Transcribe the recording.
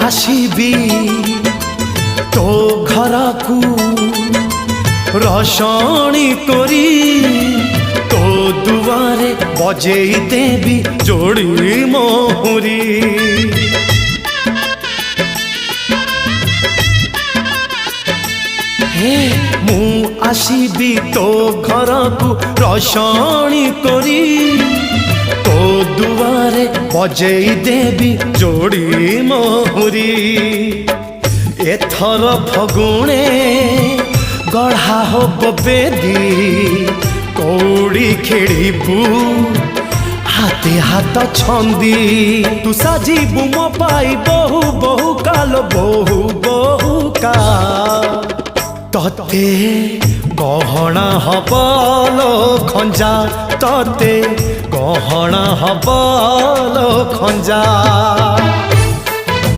आसीबी तो घर को रसणी तोरी तो दुआरे बजेई देवी जोड़ी मोहरी मु आसीबी तो घर को रसणी तोरी तो दुआरे बजेई देवी जोड़ी मोहरी एथर फगुणे गढ़ा हो बेदी कौड़ी खेड़बू हाथे हाथ छंदी तू साजिबू मो पाई बहु बहु काल बहु बहु का तते गहना हबलो खंजा तते गहना हबलो खंजा।